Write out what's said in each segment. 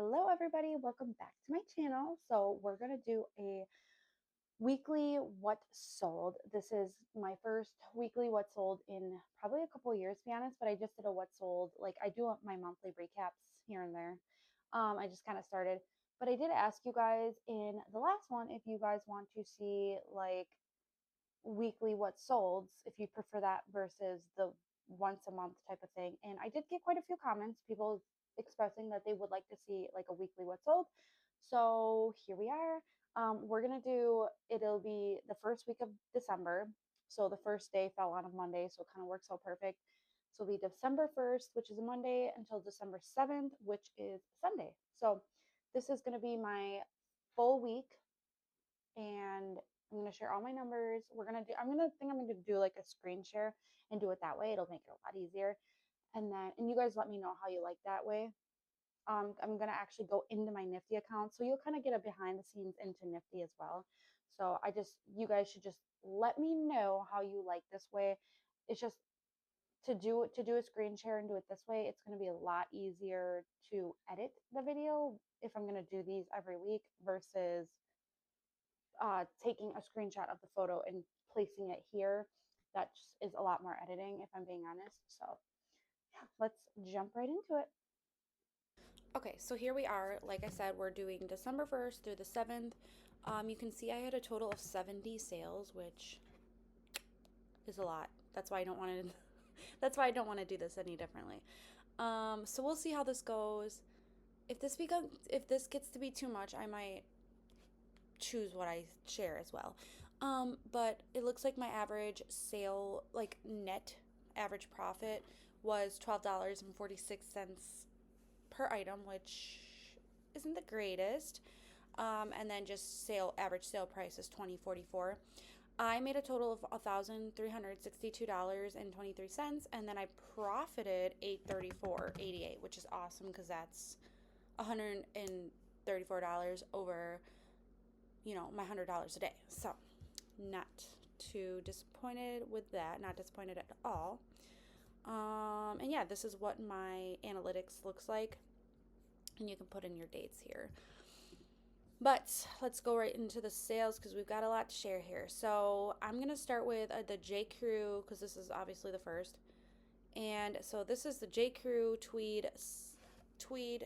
Hello everybody, welcome back to my channel. So we're going to do a weekly what sold. This is my first weekly what sold in probably a couple of years, to be honest, but I just did a what sold. Like I do my monthly recaps here and there. I just kind of started, but I did ask you guys in the last one if you guys want to see like weekly what solds, if you prefer that versus the once a month type of thing. And I did get quite a few comments, people expressing that they would like to see like a weekly what sold. So here we are. We're gonna do, it'll be the first week of December. So the first day fell on a Monday, so it kind of works out perfect. So it'll be December 1st, which is a Monday, until December 7th, which is Sunday. So this is gonna be my full week, and I'm going to share all my numbers. I'm going to do like a screen share and do it that way. It'll make it a lot easier. And you guys let me know how you like that way. I'm going to actually go into my Nifty account. So you'll kind of get a behind the scenes into Nifty as well. So you guys should just let me know how you like this way. It's just to do a screen share and do it this way, it's going to be a lot easier to edit the video if I'm going to do these every week versus taking a screenshot of the photo and placing it here. That just is a lot more editing, if I'm being honest. So yeah, let's jump right into it. Okay, so here we are. Like I said, we're doing December 1st through the 7th. You can see I had a total of 70 sales, which is a lot. That's why I don't want to that's why I don't want to do this any differently. So we'll see how this goes. If this gets to be too much, I might choose what I share as well. But it looks like my average sale, like net average profit, was $12.46 per item, which isn't the greatest. And then just average sale price is $20.44. I made a total of $1,362.23, and then I profited $834.88, which is awesome because that's $134 over, my $100 a day. So not too disappointed with that, not disappointed at all. And yeah, this is what my analytics looks like, and you can put in your dates here. But let's go right into the sales because we've got a lot to share here. So I'm going to start with the J. Crew because this is obviously the first. And so this is the J. Crew tweed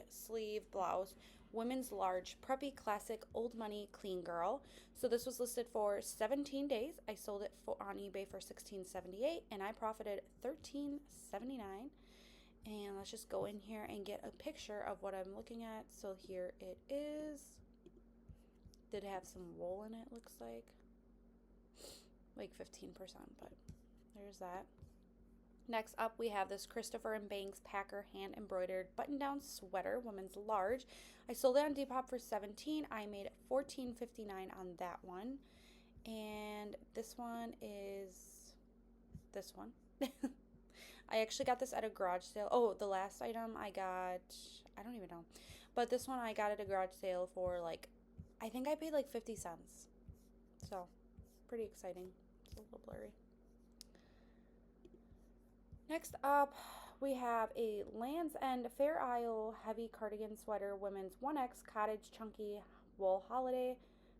sleeve blouse, women's large, preppy, classic, old money, clean girl. So this was listed for 17 days. I sold it on eBay for $16.78 and I profited $13.79. And let's just go in here and get a picture of what I'm looking at. So here it is. Did have some wool in it, looks like 15%, but there's that. Next up, we have this Christopher and Banks Packer hand embroidered button down sweater, women's large. I sold it on Depop for 17. I made $14.59 on that one. And this one is this one. I actually got this at a garage sale. Oh, the last item I don't even know. But this one I got at a garage sale for I think I paid like 50 cents. So, pretty exciting. It's a little blurry. Next up, we have a Land's End Fair Isle heavy cardigan sweater women's 1X cottage chunky wool holiday.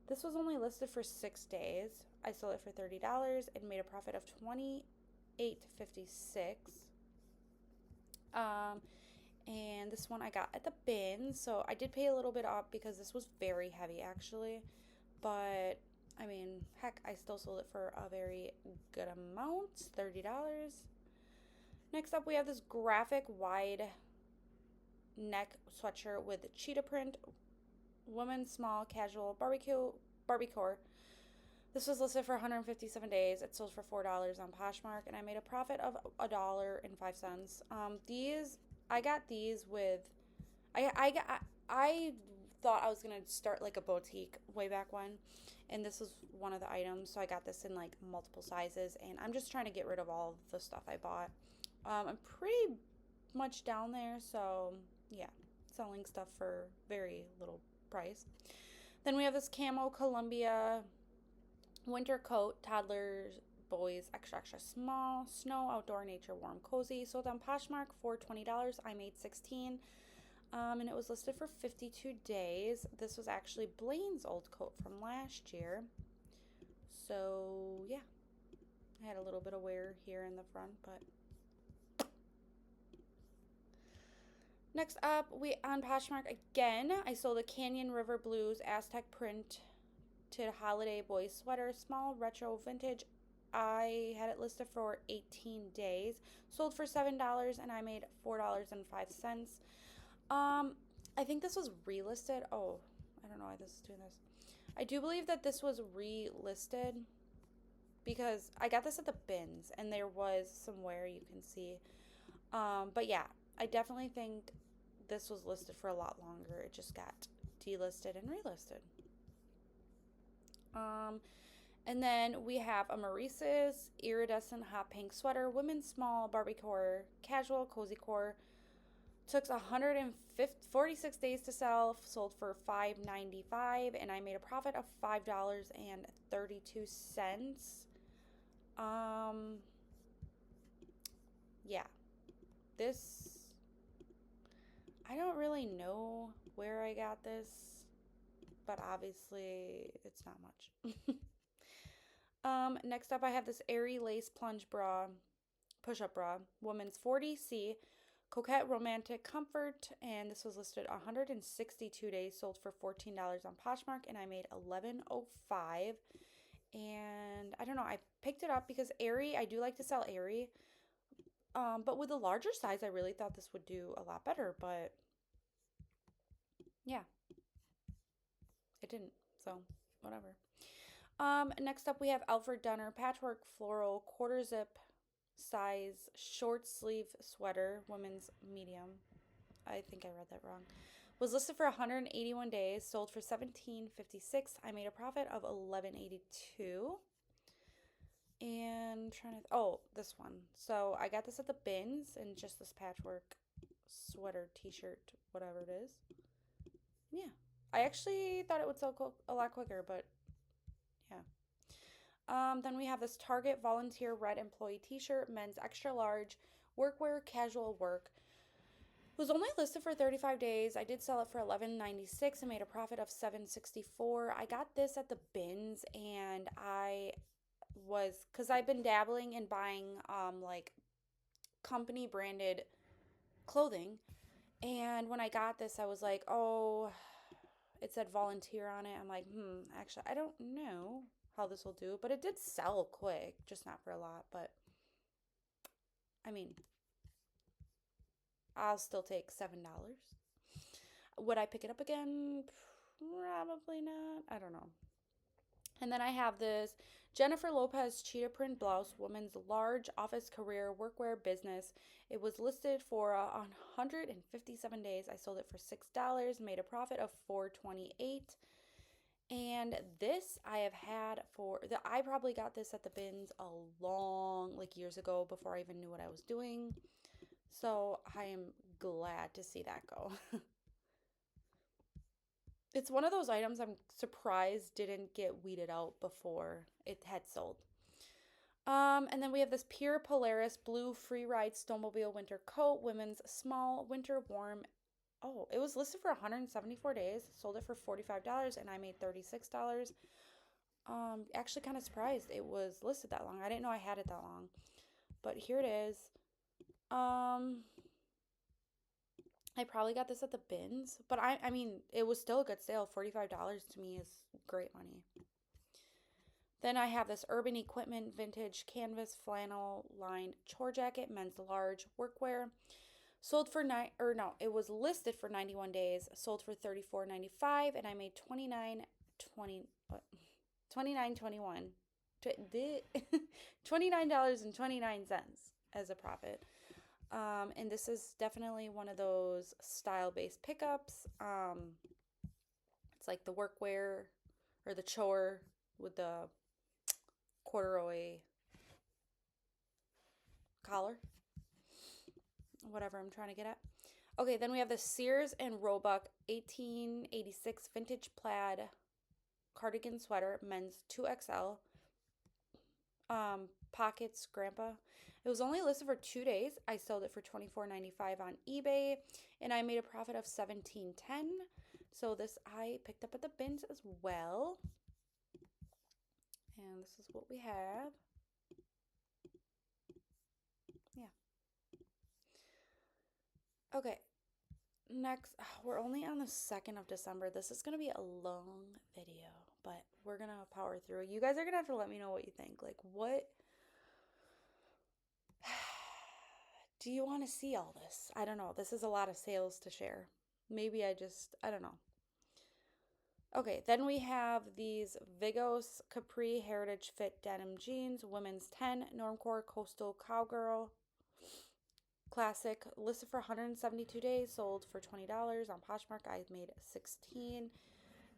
This was only listed for 6 days. I sold it for $30 and made a profit of $28.56. Um, and this one I got at the bin, so I did pay a little bit off because this was very heavy actually, but I mean, heck, I still sold it for a very good amount, $30. Next up, we have this graphic wide neck sweatshirt with cheetah print, women's small casual barbecue. This was listed for 157 days. It sold for $4 on Poshmark, and I made a profit of $1.05. These I got these with I thought I was gonna start like a boutique way back when, and this was one of the items. So I got this in like multiple sizes, and I'm just trying to get rid of all of the stuff I bought. I'm pretty much down there, so yeah, selling stuff for very little price. Then we have this camo Columbia winter coat, toddlers, boys, extra extra small, snow, outdoor, nature, warm, cozy. Sold on Poshmark for $20. I made 16. And it was listed for 52 days. This was actually Blaine's old coat from last year. So, yeah, I had a little bit of wear here in the front, but next up, we on Poshmark again. I sold a Canyon River Blues Aztec print to holiday boy sweater, small retro vintage. I had it listed for 18 days, sold for $7, and I made $4.05. I think this was relisted. Oh, I don't know why this is doing this. I do believe that this was relisted because I got this at the bins and there was some wear you can see. But yeah, I definitely think this was listed for a lot longer. It just got delisted and relisted. Um, and then we have a Maurice's iridescent hot pink sweater, women's small Barbie core, casual cozy core. Took 146 days to sell, sold for $5.95, and I made a profit of $5.32. Um, yeah, this I don't really know where I got this, but obviously it's not much. Next up, I have this airy lace plunge bra, push-up bra, woman's 40C, coquette romantic comfort, and this was listed 162 days, sold for $14 on Poshmark, and I made $11.05. And I don't know, I picked it up because airy, I do like to sell airy. But with a larger size, I really thought this would do a lot better, but yeah, it didn't. So, whatever. Next up we have Alfred Dunner patchwork floral quarter zip size short sleeve sweater, women's medium. I think I read that wrong. Was listed for 181 days, sold for 17.56. I made a profit of 11.82. And trying to this one. So I got this at the bins and just this patchwork sweater, t-shirt, whatever it is. Yeah. I actually thought it would sell a lot quicker, but yeah. Then we have this Target volunteer red employee t-shirt, men's extra large, workwear, casual work. It was only listed for 35 days. I did sell it for $11.96 and made a profit of $7.64. I got this at the bins and because I've been dabbling in buying like company branded clothing. And when I got this, I was like, oh, it said volunteer on it. I'm like, actually, I don't know how this will do, but it did sell quick, just not for a lot. But I mean, I'll still take $7. Would I pick it up again? Probably not. I don't know. And then I have this Jennifer Lopez cheetah print blouse, women's large office career workwear business. It was listed for 157 days. I sold it for $6, made a profit of $4.28. And this I have had I probably got this at the bins a long, like years ago before I even knew what I was doing. So I am glad to see that go. It's one of those items I'm surprised didn't get weeded out before it had sold. And then we have this Pure Polaris Blue Free Ride Snowmobile Winter Coat, women's small winter warm. Oh, it was listed for 174 days. Sold it for $45 and I made $36. Actually kind of surprised it was listed that long. I didn't know I had it that long. But here it is. I probably got this at the bins, but I mean, it was still a good sale. $45 to me is great money. Then I have this Urban Equipment vintage canvas flannel lined chore jacket, men's large workwear. Sold for it was listed for 91 days, sold for $34.95, and I made $29.21 $29.29 as a profit. And this is definitely one of those style-based pickups. It's like the workwear or the chore with the corduroy collar. Whatever I'm trying to get at. Okay, then we have the Sears and Roebuck 1886 vintage plaid cardigan sweater, men's 2XL. Pockets grandpa. It was only listed for 2 days. I sold it for $24.95 on eBay, and I made a profit of $17.10. So this I picked up at the bins as well. And this is what we have. Yeah. Okay. Next, we're only on the 2nd of December. This is going to be a long video, but we're going to power through. You guys are going to have to let me know what you think. Like, what do you want to see all this? I don't know. This is a lot of sales to share. Maybe I don't know. Okay, then we have these Vigos Capri Heritage Fit Denim Jeans, women's 10, Normcore Coastal Cowgirl Classic, listed for 172 days, sold for $20 on Poshmark. I made 16.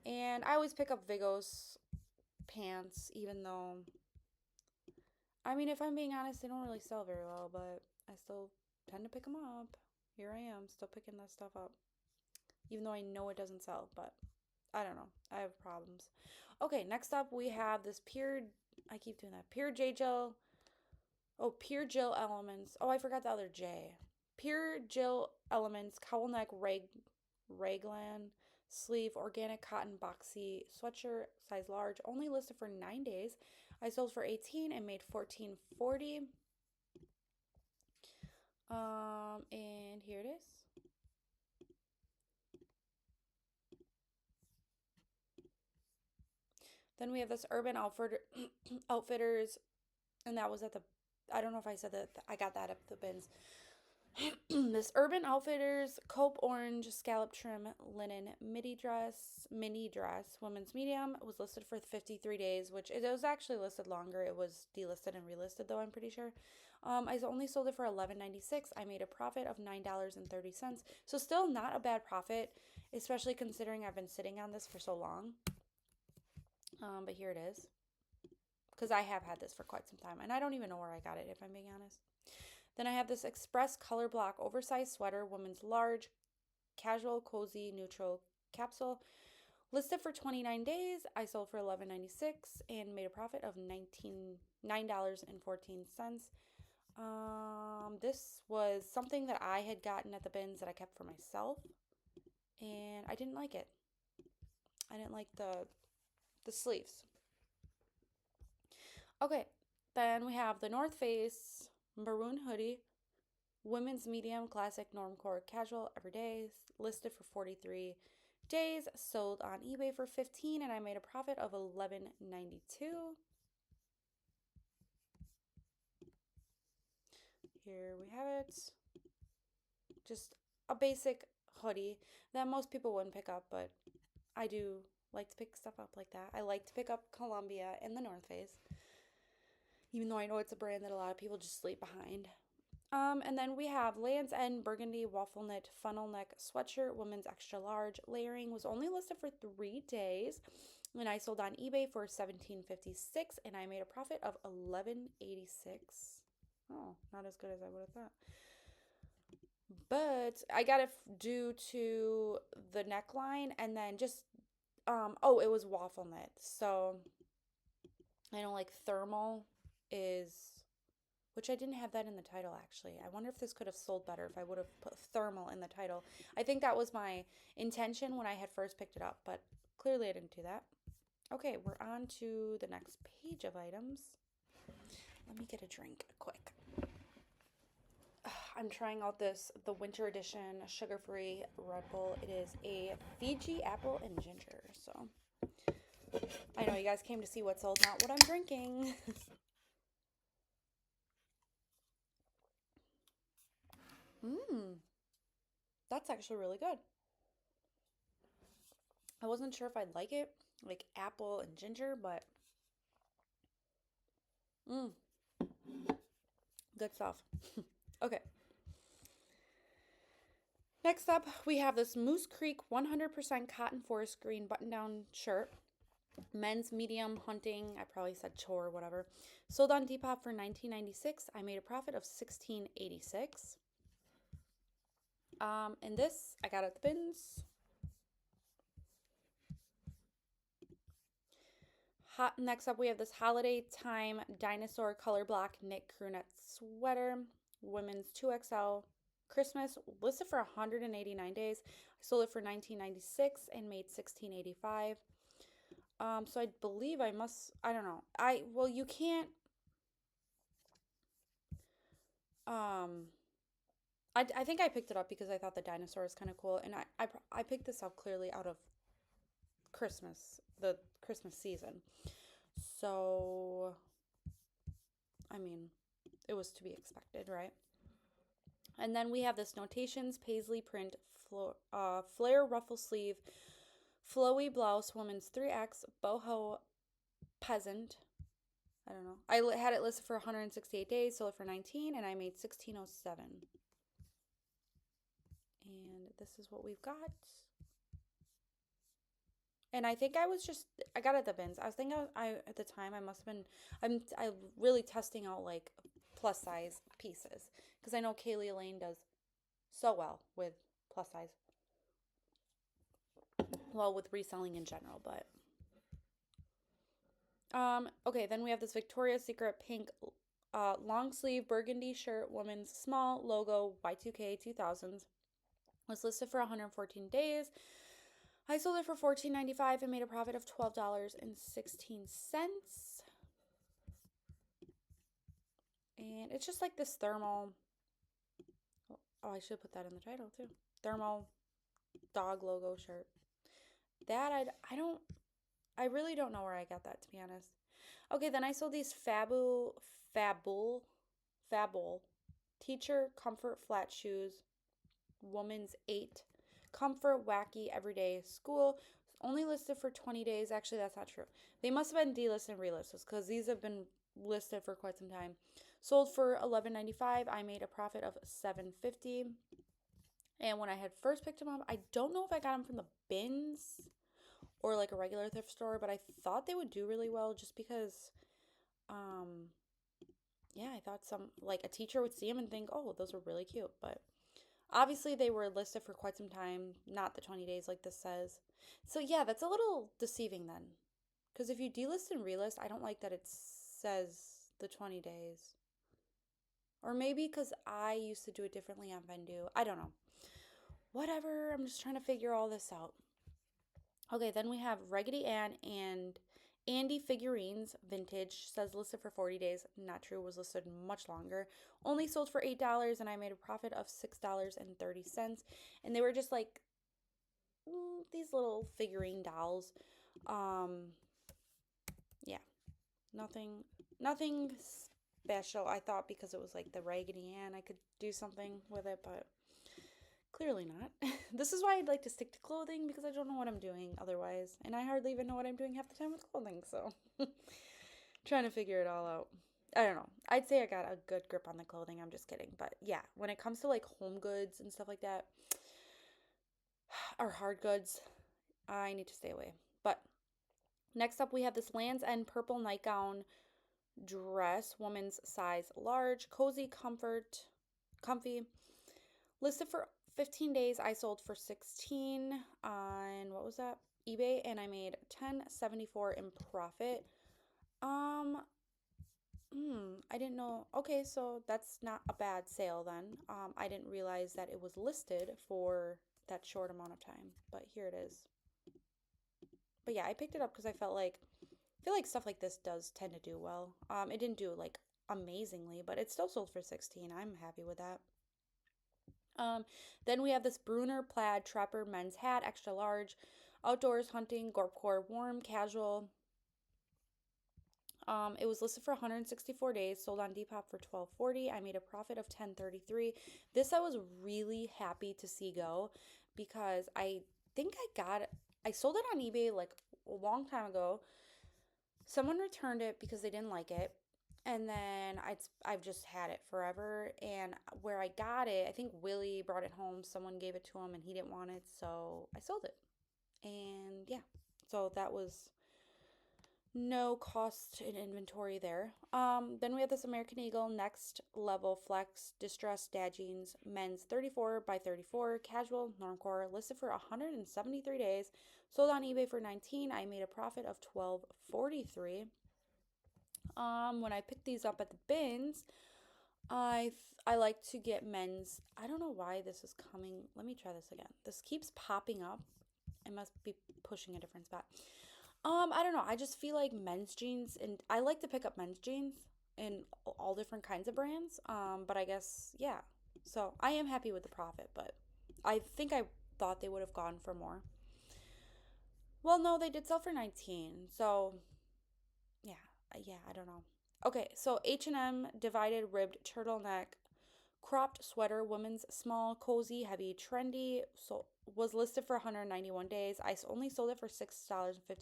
And I always pick up Vigos pants, even though, I mean, if I'm being honest, they don't really sell very well, but I still tend to pick them up. Here I am, still picking that stuff up, even though I know it doesn't sell, but I don't know. I have problems. Okay, next up we have this Pure, I keep doing that, Pure J Gel. Oh, Pure Jill Elements. Oh, I forgot the other J. Pure Jill Elements Cowl Neck Raglan Sleeve Organic Cotton Boxy Sweatshirt size large. Only listed for 9 days. I sold for 18 and made $14.40. And here it is. Then we have this Urban Outfitters, and that was at the, I don't know if I said that, I got that at the bins. This Urban Outfitters Cope Orange Scallop Trim Linen mini dress, women's medium, was listed for 53 days, which it was actually listed longer. It was delisted and relisted though, I'm pretty sure. I only sold it for $11.96. I made a profit of $9.30. So still not a bad profit, especially considering I've been sitting on this for so long. But here it is. Because I have had this for quite some time, and I don't even know where I got it, if I'm being honest. Then I have this Express Color Block Oversized Sweater, women's large, casual, cozy, neutral capsule. Listed for 29 days. I sold for $11.96 and made a profit of $9.14. This was something that I had gotten at the bins that I kept for myself, and I didn't like it. I didn't like the sleeves. Okay, then we have the North Face Maroon Hoodie, women's medium, classic, normcore, casual, everyday, listed for 43 days, sold on eBay for 15, and I made a profit of $11.92. Here we have it. Just a basic hoodie that most people wouldn't pick up, but I do like to pick stuff up like that. I like to pick up Columbia and the North Face, even though I know it's a brand that a lot of people just sleep behind. And then we have Land's End Burgundy Waffle Knit Funnel Neck Sweatshirt, women's extra large. Layering was only listed for 3 days, and I sold on eBay for $17.56, and I made a profit of $11.86. Oh, not as good as I would have thought. But I got it due to the neckline, and then just, it was waffle knit. So I know like thermal is, which I didn't have that in the title actually. I wonder if this could have sold better if I would have put thermal in the title. I think that was my intention when I had first picked it up, but clearly I didn't do that. Okay, we're on to the next page of items. Let me get a drink quick. I'm trying out the winter edition sugar-free Red Bull. It is a Fiji apple and ginger. So I know you guys came to see what's sold, not what I'm drinking. That's actually really good. I wasn't sure if I'd like it, like apple and ginger, but good stuff. Okay. Next up, we have this Moose Creek 100% cotton forest green button-down shirt. Men's medium hunting, I probably said chore, whatever. Sold on Depop for $19.96. I made a profit of $16.86. And this I got at the bins. Next up, we have this holiday time dinosaur color block knit crew neck sweater, women's 2XL. Christmas, listed for 189 days. I sold it for 1996 and made 1685. So I believe I don't know. You can't, um, I think I picked it up because I thought the dinosaur is kind of cool. And I picked this up clearly out of the Christmas season. So, I mean, it was to be expected, right? And then we have this Notations Paisley print flare ruffle sleeve, flowy blouse, woman's 3X, boho peasant. I don't know. I had it listed for 168 days, sold it for 19, and I made 1607. And this is what we've got. And I think I got it at the bins. I was thinking at the time I must have been, I really testing out like plus size pieces because I know Kaylee Elaine does so well with plus size. Well, with reselling in general, but okay, then we have this Victoria's Secret pink long sleeve burgundy shirt, woman's small logo Y2K 2000s. Was listed for 114 days. I sold it for $14.95 and made a profit of $12.16. And it's just like this thermal. Oh, I should put that in the title too. Thermal dog logo shirt. That I really don't know where I got that, to be honest. Okay, then I sold these Fabul teacher comfort flat shoes, woman's 8 comfort wacky everyday school, only listed for 20 days. Actually, that's not true. They must have been delisted and relisted because these have been listed for quite some time. Sold for $11.95. I made a profit of $7.50. And when I had first picked them up, I don't know if I got them from the bins or like a regular thrift store, but I thought they would do really well just because yeah, I thought like a teacher would see them and think, "Oh, those were really cute." But obviously they were listed for quite some time, not the 20 days like this says. So yeah, that's a little deceiving then. Because if you delist and relist, I don't like that it says the 20 days. Or maybe because I used to do it differently on Vendu. I don't know. Whatever, I'm just trying to figure all this out. Okay, then we have Raggedy Ann and Andy figurines, vintage, says listed for 40 days. Not true, was listed much longer. Only sold for $8 and I made a profit of $6.30. And they were just like these little figurine dolls. Yeah, nothing special. I thought because it was like the Raggedy Ann, I could do something with it, but clearly not. This is why I'd like to stick to clothing because I don't know what I'm doing otherwise. And I hardly even know what I'm doing half the time with clothing. So trying to figure it all out. I don't know. I'd say I got a good grip on the clothing. I'm just kidding. But yeah, when it comes to like home goods and stuff like that, or hard goods, I need to stay away. But next up, we have this Land's End purple nightgown dress, woman's size large, cozy, comfy. Listed for 15 days. I sold for 16 on what was that? eBay, and I made 10.74 in profit. I didn't know. Okay, so that's not a bad sale then. I didn't realize that it was listed for that short amount of time, but here it is. But yeah, I picked it up because I feel like stuff like this does tend to do well. It didn't do like amazingly, but it still sold for 16. I'm happy with that. Then we have this Bruner plaid trapper men's hat, extra large, outdoors hunting, gorpcore, warm, casual. It was listed for 164 days, sold on Depop for $12.40. I made a profit of $10.33. This I was really happy to see go because I think I sold it on eBay like a long time ago. Someone returned it because they didn't like it. And then I've just had it forever. And where I got it, I think Willie brought it home. Someone gave it to him and he didn't want it. So I sold it. And yeah, so that was No cost in inventory there. Then we have this American Eagle Next Level Flex Distressed Dad Jeans Men's 34 by 34 Casual Normcore listed for 173 days. Sold on eBay for 19. I made a profit of 12.43. When I picked these up at the bins, I like to get men's. I don't know why this is coming. Let me try this again. This keeps popping up. I must be pushing a different spot. I don't know. I just feel like men's jeans, and I like to pick up men's jeans in all different kinds of brands. But I guess yeah. So I am happy with the profit, but I think I thought they would have gone for more. Well, no, they did sell for 19. So yeah, yeah, I don't know. Okay, so H&M divided ribbed turtleneck cropped sweater, women's small, cozy, heavy, trendy. So was listed for 191 days. I only sold it for $6.50, but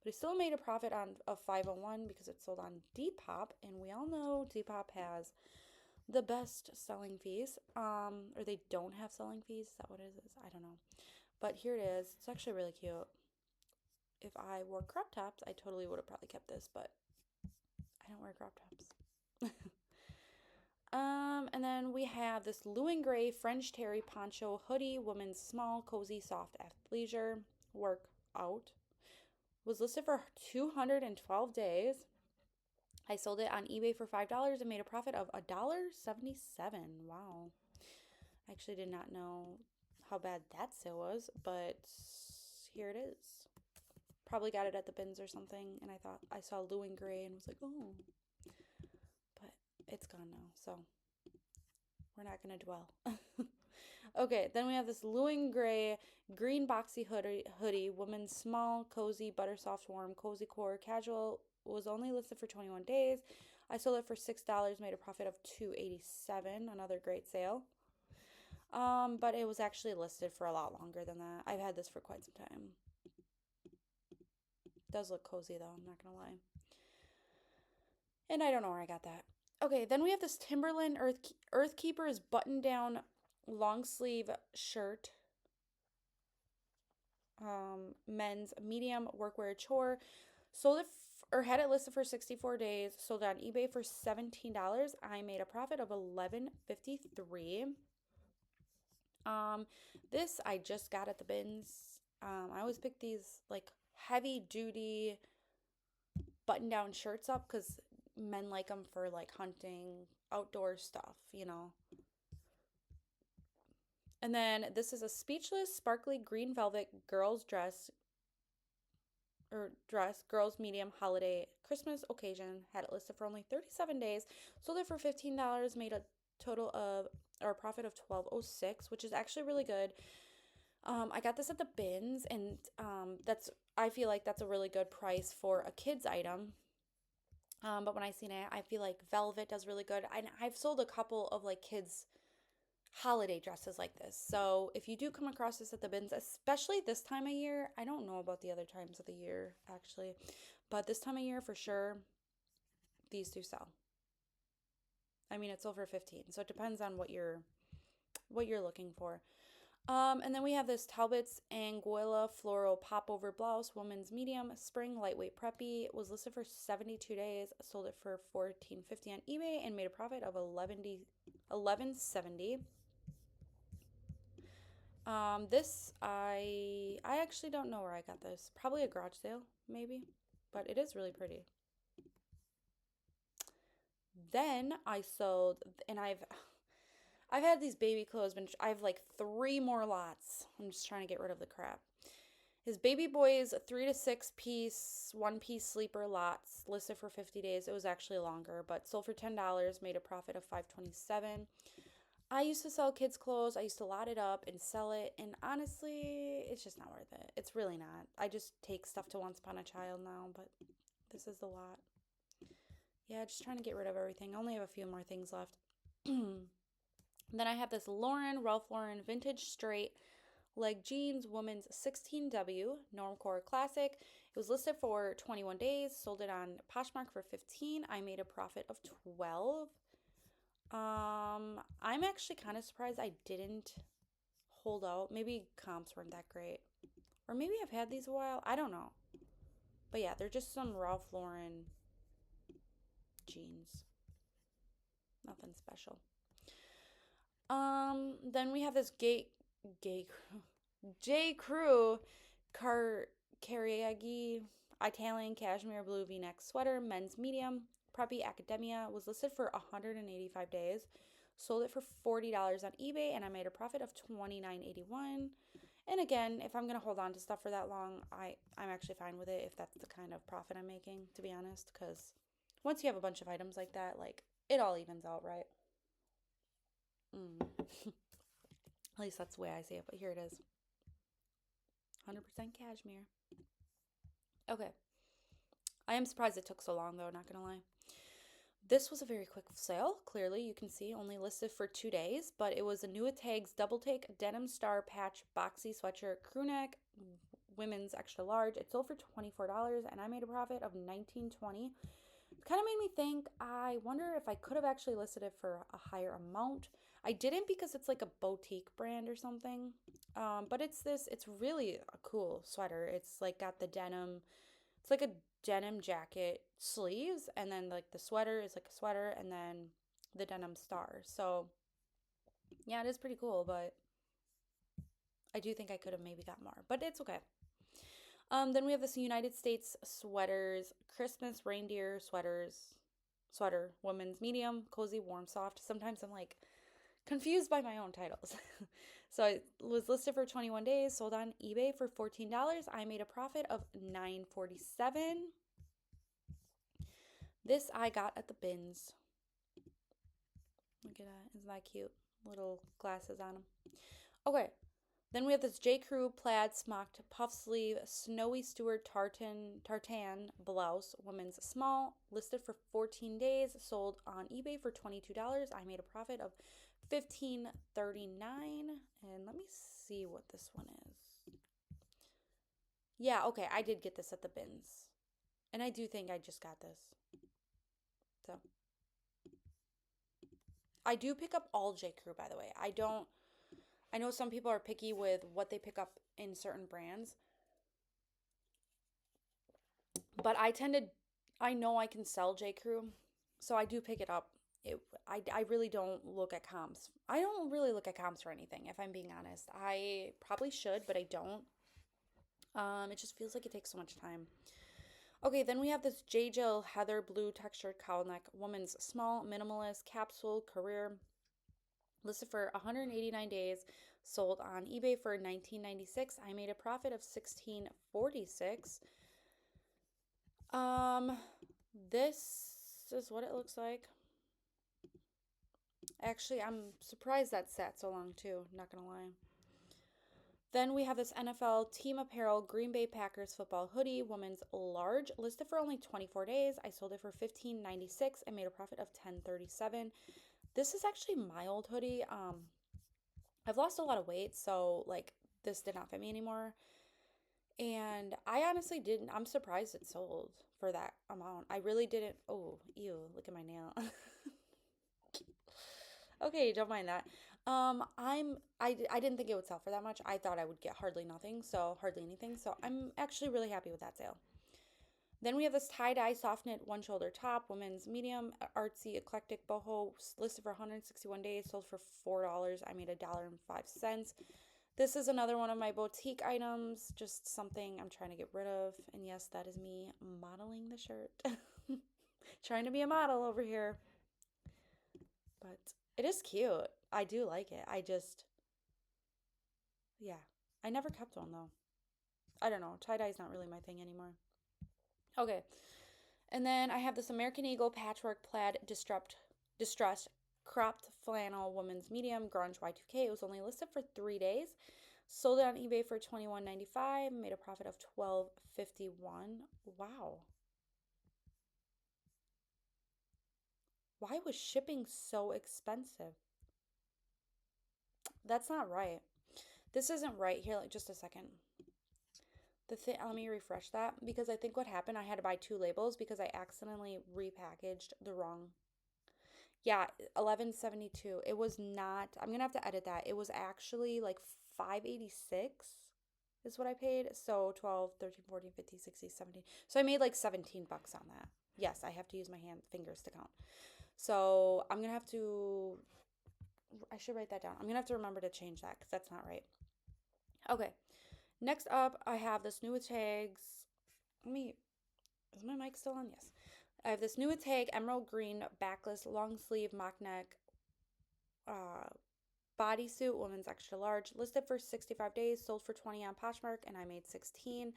I still made a profit on of 501 because it sold on Depop, and we all know Depop has the best selling fees. Or they don't have selling fees. Is that what it is? I don't know. But here it is. It's actually really cute. If I wore crop tops, I totally would have probably kept this, but I don't wear crop tops. And then we have this Lewin Gray French Terry poncho hoodie, women's small, cozy, soft athleisure workout. Was listed for 212 days. I sold it on eBay for $5 and made a profit of $1.77. Wow. I actually did not know how bad that sale was, but here it is. Probably got it at the bins or something, and I thought I saw Lewin Gray and was like, oh, but it's gone now, so we're not going to dwell. Okay, then we have this Lewin Gray green boxy hoodie, women's small, cozy, butter soft, warm, cozy core, casual. Was only listed for 21 days. I sold it for $6, made a profit of $2.87. Another great sale. But it was actually listed for a lot longer than that. I've had this for quite some time. It does look cozy though, I'm not gonna lie. And I don't know where I got that. Okay, then we have this Timberland Earthkeepers button down long sleeve shirt. Men's medium workwear chore. Sold it or had it listed for 64 days. Sold it on eBay for $17. I made a profit of $11.53. This I just got at the bins. I always pick these like heavy duty button down shirts up because men like them for like hunting, outdoor stuff, you know. And then this is a speechless, sparkly green velvet girls girls medium holiday Christmas occasion. Had it listed for only 37 days. Sold it for $15. Made a total of or a profit of 12.06, which is actually really good. I got this at the bins, and that's I feel like that's a really good price for a kid's item. But when I seen it, I feel like velvet does really good. I've sold a couple of like kids holiday dresses like this. So if you do come across this at the bins, especially this time of year, I don't know about the other times of the year actually, but this time of year for sure, these do sell. I mean, it's over 15, so it depends on what you're looking for. And then we have this Talbot's Anguilla Floral Popover Blouse, woman's medium, spring, lightweight preppy. It was listed for 72 days. Sold it for $14.50 on eBay and made a profit of $11.70. This I actually don't know where I got this. Probably a garage sale, maybe, but it is really pretty. Then I sold, and I've had these baby clothes, but I have like three more lots. I'm just trying to get rid of the crap. His baby boy's 3 to 6 piece, 1 piece sleeper lots listed for 50 days. It was actually longer, but sold for $10, made a profit of 527. I used to sell kids' clothes. I used to lot it up and sell it, and honestly, it's just not worth it. It's really not. I just take stuff to Once Upon a Child now, but this is the lot. Yeah, just trying to get rid of everything. I only have a few more things left. Then I have this Ralph Lauren vintage straight leg jeans woman's 16W Normcore Classic. It was listed for 21 days. Sold it on Poshmark for 15. I made a profit of 12. I'm actually kind of surprised I didn't hold out. Maybe comps weren't that great. Or maybe I've had these a while. I don't know. But yeah, they're just some Ralph Lauren jeans. Nothing special. Then we have this gay J. Crew car Cariagi Italian cashmere blue V-neck sweater, men's medium, preppy academia, was listed for 185 days. Sold it for $40 on eBay, and I made a profit of $29.81. And again, if I'm gonna hold on to stuff for that long, I'm actually fine with it if that's the kind of profit I'm making, to be honest, because once you have a bunch of items like that, like it all evens out, right? Mm. At least that's the way I see it, but here it is. 100% cashmere. Okay. I am surprised it took so long though, not gonna lie. This was a very quick sale. Clearly, you can see only listed for 2 days, but it was a new Tags double take denim star patch boxy sweatshirt crew neck, women's extra large. It sold for $24 and I made a profit of $19.20. It kind of made me think, I wonder if I could have actually listed it for a higher amount. I didn't because it's like a boutique brand or something. But it's really a cool sweater. It's like got the denim, it's like a denim jacket sleeves, and then like the sweater is like a sweater, and then the denim star. So yeah, it is pretty cool, but I do think I could have maybe got more, but it's okay. Then we have this United States sweaters, Christmas reindeer sweater, women's medium, cozy, warm, soft. Sometimes I'm like confused by my own titles. So it was listed for 21 days, sold on eBay for $14. I made a profit of $9.47. This I got at the bins. Look at that. Isn't that cute? Little glasses on them. Okay. Then we have this J. Crew plaid smocked puff sleeve snowy Stewart tartan blouse, women's small, listed for 14 days, sold on eBay for $22. I made a profit of $15.39. And let me see what this one is. Yeah, okay, I did get this at the bins. And I do think I just got this. So I do pick up all J. Crew, by the way. I know some people are picky with what they pick up in certain brands, but I know I can sell J. Crew, so I do pick it up. I really don't look at comps. I don't really look at comps for anything, if I'm being honest. I probably should, but I don't. It just feels like it takes so much time. Okay, then we have this J. Jill heather blue textured cowl neck woman's small minimalist capsule career, listed for 189 days, sold on eBay for $19.96. I made a profit of $16.46. Um, this is what it looks like. Actually, I'm surprised that sat so long too, not gonna lie. Then we have this NFL team apparel Green Bay Packers football hoodie, women's large, listed for only 24 days. I sold it for $15.96 and made a profit of $10.37. This is actually my old hoodie. I've lost a lot of weight, so like this did not fit me anymore. And I honestly didn't, I'm surprised it sold for that amount. I really didn't. Oh, ew, look at my nail. Okay, don't mind that. I didn't think it would sell for that much. I thought I would get hardly anything. So I'm actually really happy with that sale. Then we have this tie-dye soft knit one shoulder top, women's medium, artsy eclectic boho, listed for 161 days, sold for $4. I made $1.05. This is another one of my boutique items, just something I'm trying to get rid of. And yes, that is me modeling the shirt. Trying to be a model over here. But it is cute. I do like it. Yeah. I never kept one though. I don't know. Tie dye is not really my thing anymore. Okay. And then I have this American Eagle patchwork plaid distressed cropped flannel woman's medium grunge Y2K. It was only listed for 3 days. Sold it on eBay for $21.95. Made a profit of $12.51. Wow. Why was shipping so expensive? That's not right. This isn't right. Here, like just a second. Let me refresh that because I think what happened, I had to buy two labels because I accidentally repackaged the wrong. Yeah, 1172. It was not. I'm gonna have to edit that. It was actually like 586. is what I paid. So 12, 13, 14, 15, 16, 17. So I made like 17 bucks on that. Yes, I have to use my fingers to count. So I'm gonna have to, I should write that down. I'm gonna have to remember to change that because that's not right. Okay, next up, I have this new tags. Let me, is my mic still on? Yes. I have this new tag emerald green backless long sleeve mock neck uh, bodysuit, women's extra large, listed for 65 days, sold for 20 on Poshmark, and I made 16.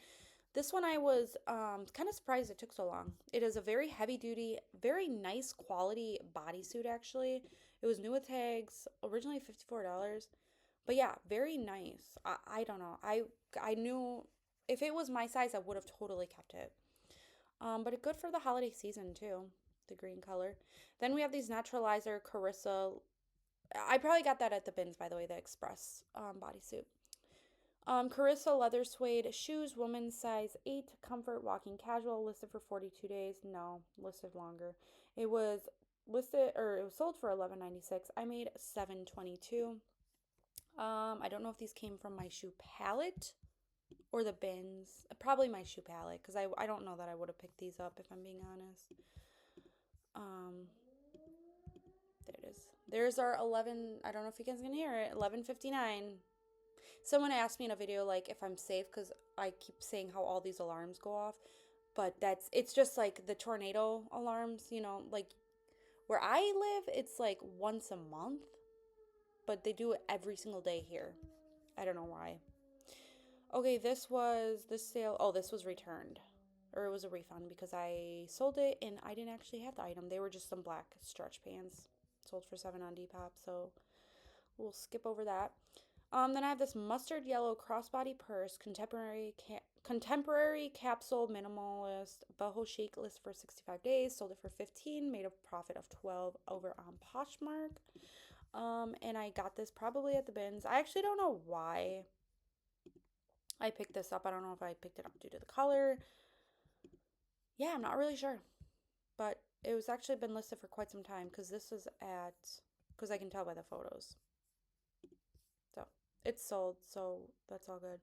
This one I was kind of surprised it took so long. It is a very heavy duty, very nice quality bodysuit actually. It was new with tags, originally $54. But yeah, very nice. I don't know. I knew if it was my size, I would have totally kept it. But it good for the holiday season too, the green color. Then we have these Naturalizer Carissa. I probably got that at the bins, by the way, the Express bodysuit. Carissa leather suede shoes, women's size 8, comfort, walking casual, listed for 42 days. No, listed longer. It was listed or it was sold for 11.96. I made 7.22. I don't know if these came from my shoe palette or the bins. Probably my shoe palette because I don't know that I would have picked these up if I'm being honest. Um, there it is. There's our 11. I don't know if you guys can hear it. 11:59. Someone asked me in a video like if I'm safe because I keep saying how all these alarms go off, but it's just like the tornado alarms. Like where I live, it's like once a month, but they do it every single day here. I don't know why. Okay, this sale. Oh, this was returned. Or it was a refund because I sold it and I didn't actually have the item. They were just some black stretch pants. Sold for 7 on Depop, so we'll skip over that. Then I have this mustard yellow crossbody purse, contemporary capsule minimalist boho chic, list for 65 days, sold it for 15, made a profit of 12 over on Poshmark. And I got this probably at the bins. I actually don't know why I picked this up. I don't know if I picked it up due to the color. Yeah, I'm not really sure. But it was actually been listed for quite some time because I can tell by the photos. So it's sold, so that's all good.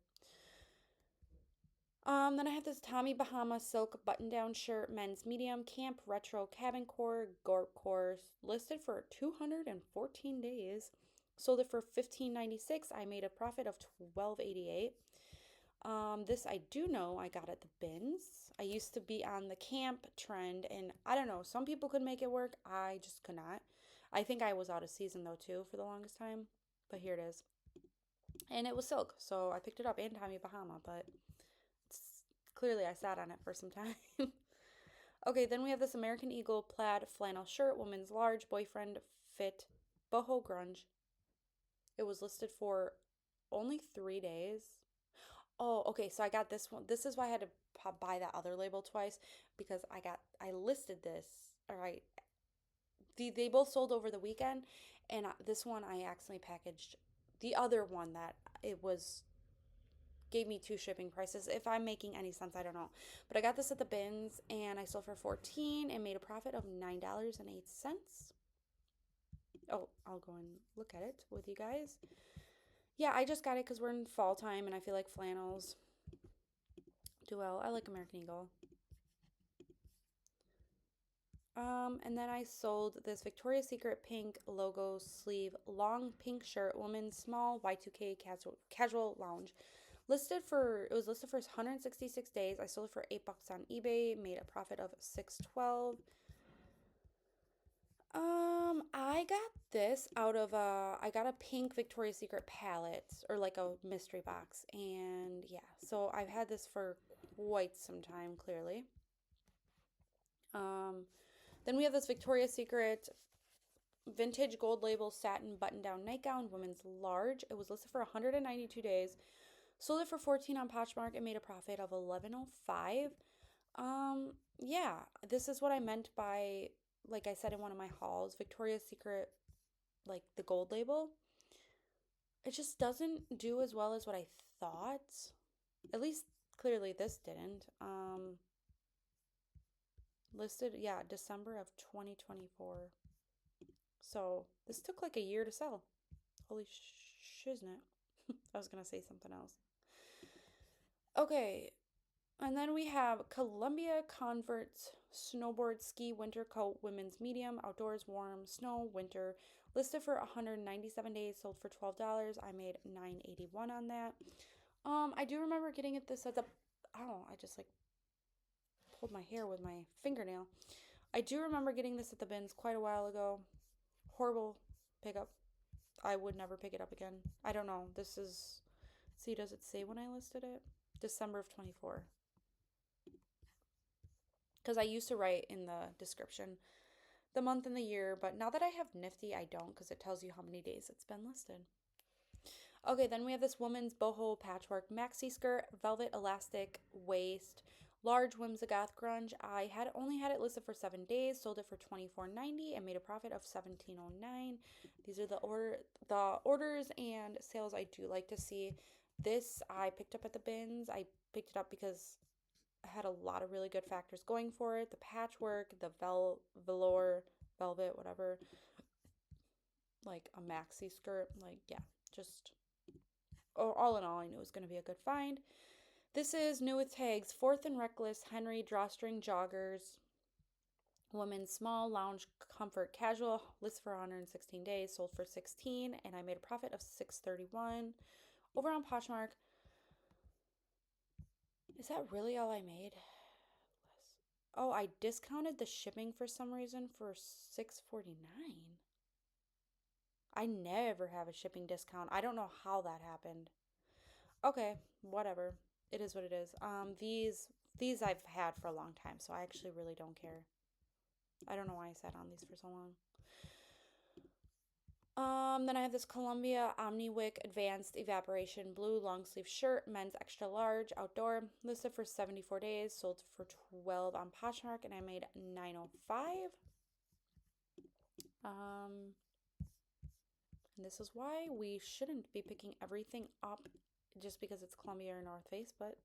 Then I have this Tommy Bahama silk button-down shirt, men's medium, camp retro cabin core, gorp core, listed for 214 days. Sold it for $15.96. I made a profit of $12.88. This I do know I got at the bins. I used to be on the camp trend, and I don't know, some people could make it work. I just could not. I think I was out of season though too for the longest time, but here it is. And it was silk, so I picked it up and Tommy Bahama, but clearly I sat on it for some time. Okay, then we have this American Eagle plaid flannel shirt, women's large, boyfriend fit, boho grunge. It was listed for only 3 days. Oh, okay. So I got this one. This is why I had to buy that other label twice because I listed this. All right. They both sold over the weekend, and this one I accidentally packaged the other one that it was gave me two shipping prices. If I'm making any sense, I don't know. But I got this at the bins and I sold for 14 and made a profit of $9.08. Oh, I'll go and look at it with you guys. Yeah, I just got it because we're in fall time and I feel like flannels do well. I like American Eagle. And then I sold this Victoria's Secret pink logo sleeve long pink shirt, woman's small Y2K casual lounge. It was listed for 166 days. I sold it for $8 on eBay, made a profit of $6.12. I got this out of I got a pink Victoria's Secret palette or like a mystery box, and yeah, so I've had this for quite some time, clearly. Um, then we have this Victoria's Secret vintage gold label satin button-down nightgown, women's large. It was listed for 192 days. Sold it for 14 on Poshmark and made a profit of 11.05. Yeah, this is what I meant by, like I said in one of my hauls, Victoria's Secret, like the gold label. It just doesn't do as well as what I thought. At least clearly this didn't. Listed, yeah, December of 2024. So this took like a year to sell. Holy shiznit. I was gonna say something else. Okay, and then we have Columbia Converts snowboard ski winter coat, women's medium, outdoors warm, snow, winter, listed for 197 days, sold for $12. I made $9.81 on that. I do remember getting it this at the, oh, I just like pulled my hair with my fingernail. I do remember getting this at the bins quite a while ago. Horrible pickup. I would never pick it up again. I don't know. This is, see, does it say when I listed it? December of 24. Because I used to write in the description the month and the year, but now that I have Nifty, I don't because it tells you how many days it's been listed. Okay, then we have this woman's boho patchwork maxi skirt, velvet elastic waist, large whimsigoth grunge. I had only had it listed for 7 days, sold it for $24.90, and made a profit of $17.09. These are the orders and sales I do like to see. This I picked up at the bins. I picked it up because I had a lot of really good factors going for it. The patchwork, the velour, velvet, whatever, like a maxi skirt, like yeah, just all in all, I knew it was going to be a good find. This is new with tags: Fourth and Reckless Henry drawstring joggers, women's small lounge comfort casual, list for 116 days, sold for 16, and I made a profit of 631. Over on Poshmark, is that really all I made? Oh, I discounted the shipping for some reason for 649. I never have a shipping discount. I don't know how that happened. Okay, whatever. It is what it is. These I've had for a long time, so I actually really don't care. I don't know why I sat on these for so long. Then I have this Columbia Omni-Wick Advanced Evaporation Blue long sleeve shirt, men's extra large, outdoor, listed for 74 days, sold for 12 on Poshmark, and I made 905. Um, and this is why we shouldn't be picking everything up just because it's Columbia or North Face, but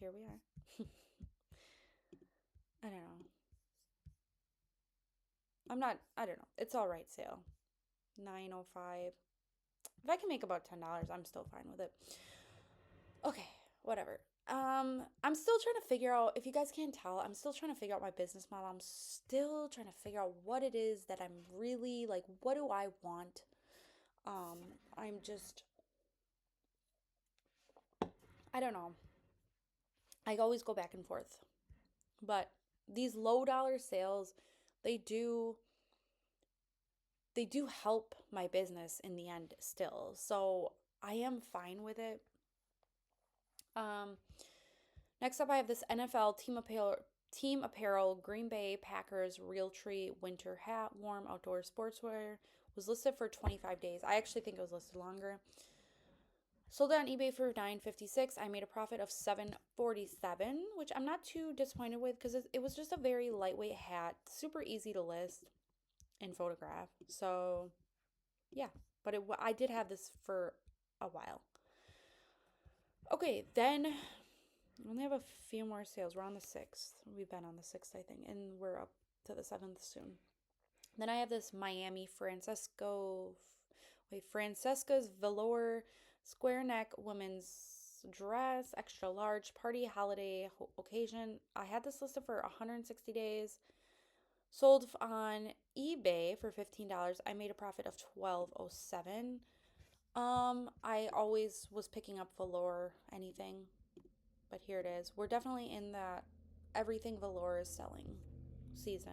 here we are. I don't know. I don't know. It's all right sale. 905. If I can make about $10, I'm still fine with it. Okay, whatever. I'm still trying to figure out, if you guys can't tell, I'm still trying to figure out my business model. I'm still trying to figure out what it is that I'm really like, what do I want? Um, I'm just, I don't know. I always go back and forth. But these low dollar sales, they do they do help my business in the end still. So I am fine with it. Um, Next up, I have this NFL team apparel Green Bay Packers Realtree winter hat, warm outdoor sportswear. Was listed for 25 days. I actually think it was listed longer. Sold it on eBay for $9.56. I made a profit of $7.47, which I'm not too disappointed with because it was just a very lightweight hat, super easy to list and photograph. So yeah, but I did have this for a while. Okay, then we only have a few more sales. We're on the 6th. We've been on the 6th, I think, and we're up to the 7th soon. Then I have this Miami Francesca's velour square neck women's dress, extra large party holiday occasion. I had this listed for 160 days. Sold on eBay for $15. I made a profit of $12.07. I always was picking up velour anything, but here it is. We're definitely in that everything velour is selling season.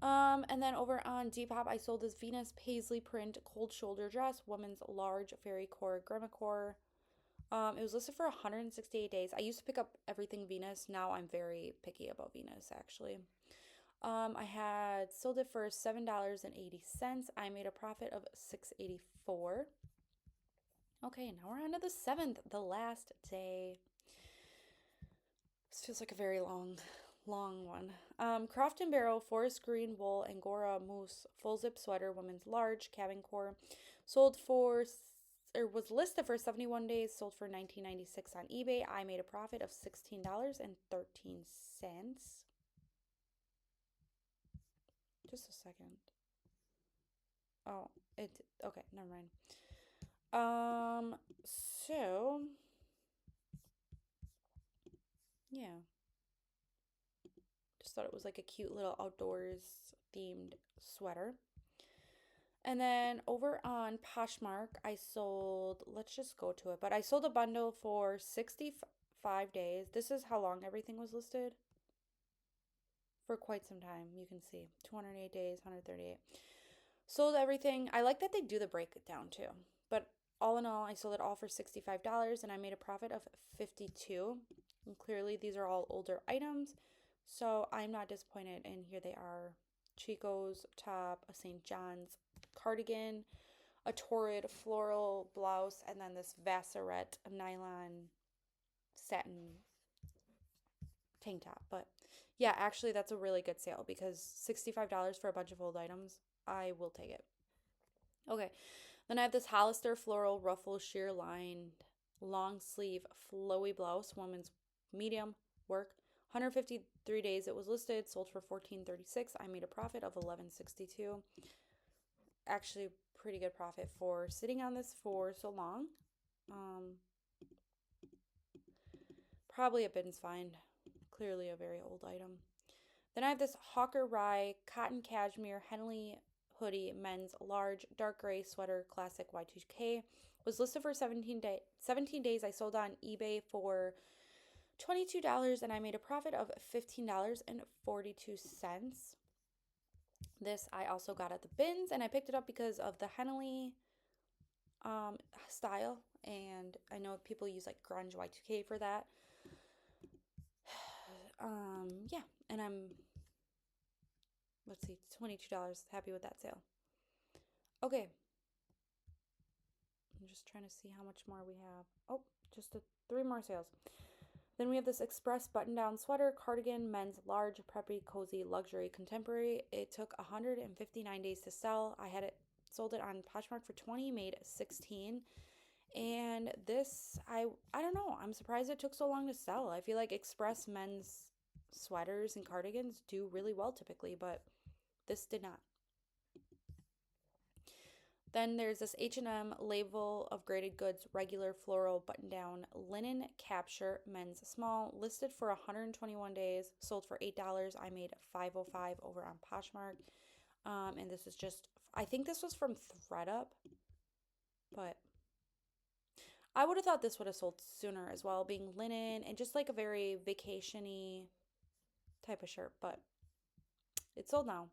And then over on Depop, I sold this Venus paisley print cold shoulder dress, women's large fairy core grammacore. It was listed for 168 days. I used to pick up everything Venus. Now I'm very picky about Venus, actually. I had sold it for $7.80. I made a profit of $6.84. Okay, now we're on to the 7th, the last day. This feels like a very long one. Croft and Barrel Forest Green Wool Angora Moose Full Zip Sweater Women's Large Cabin Core was listed for 71 days, sold for $19.96 on eBay. I made a profit of $16.13. Just a second. Oh, okay, never mind. So Yeah, just thought it was like a cute little outdoors themed sweater. And then over on Poshmark, I sold, let's just go to it, but I sold a bundle for 65 days. This is how long everything was listed for quite some time. You can see 208 days, 138. Sold everything. I like that they do the breakdown too. But all in all, I sold it all for $65 and I made a profit of 52. And clearly these are all older items. So I'm not disappointed. And here they are. Chico's top, a St. John's cardigan, a torrid floral blouse, and then this Vassarette nylon satin tank top. But yeah, actually, that's a really good sale because $65 for a bunch of old items, I will take it. Okay, then I have this Hollister floral ruffle sheer lined long sleeve flowy blouse, woman's medium work. 153 days it was listed, sold for 1436. I made a profit of 1162. Actually, pretty good profit for sitting on this for so long. Um, Probably a bin's find. Clearly a very old item. Then I have this Hawker Rye cotton cashmere Henley hoodie, men's large dark gray sweater, classic Y2K. Was listed for 17 days. I sold on eBay for $22 and I made a profit of $15.42. This I also got at the bins and I picked it up because of the Henley style, and I know people use like grunge Y2K for that. Yeah, and let's see, $22. Happy with that sale. Okay, I'm just trying to see how much more we have. Oh, just three more sales. Then we have this Express button-down sweater, cardigan, men's large, preppy, cozy, luxury, contemporary. It took 159 days to sell. I had it sold it on Poshmark for 20, made 16. And this, I don't know. I'm surprised it took so long to sell. I feel like Express men's sweaters and cardigans do really well typically, but this did not. Then there's this H&M label of graded goods regular floral button-down linen cap shirt, men's small, listed for 121 days, sold for $8. I made $505 over on Poshmark. And this is just, I think this was from ThredUp, but I would have thought this would have sold sooner as well, being linen and just like a very vacation-y type of shirt, but it's sold now.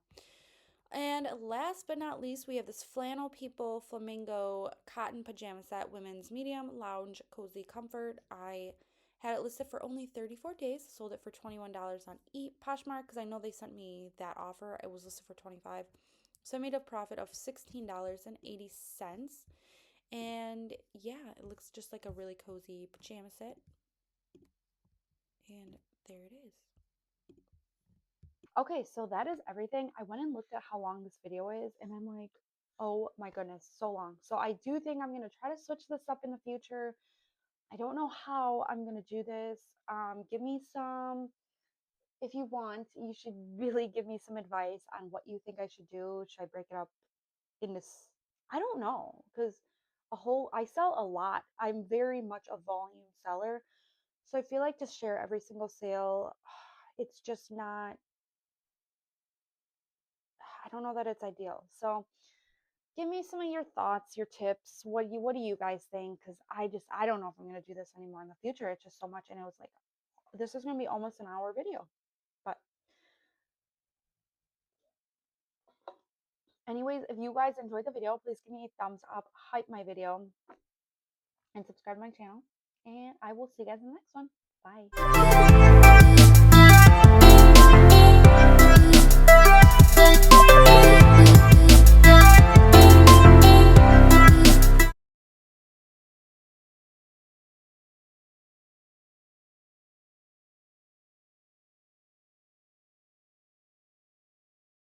And last but not least, we have this Flannel People Flamingo cotton pajama set, women's medium, lounge, cozy comfort. I had it listed for only 34 days, sold it for $21 on Poshmark because I know they sent me that offer. It was listed for $25. So I made a profit of $16.80. And yeah, it looks just like a really cozy pajama set. And there it is. Okay, so that is everything. I went and looked at how long this video is, and I'm like, oh my goodness, so long. So I do think I'm gonna try to switch this up in the future. I don't know how I'm gonna do this. Give me some, if you want, you should really give me some advice on what you think I should do. Should I break it up in this? I don't know, because I sell a lot. I'm very much a volume seller. So I feel like to share every single sale, it's just not, I don't know that it's ideal. So give me some of your thoughts, your tips. What do you guys think? Because I don't know if I'm gonna do this anymore in the future. It's just so much, and it was like this is gonna be almost an hour video. But anyways, if you guys enjoyed the video, please give me a thumbs up, hype my video, and subscribe to my channel. And I will see you guys in the next one. Bye.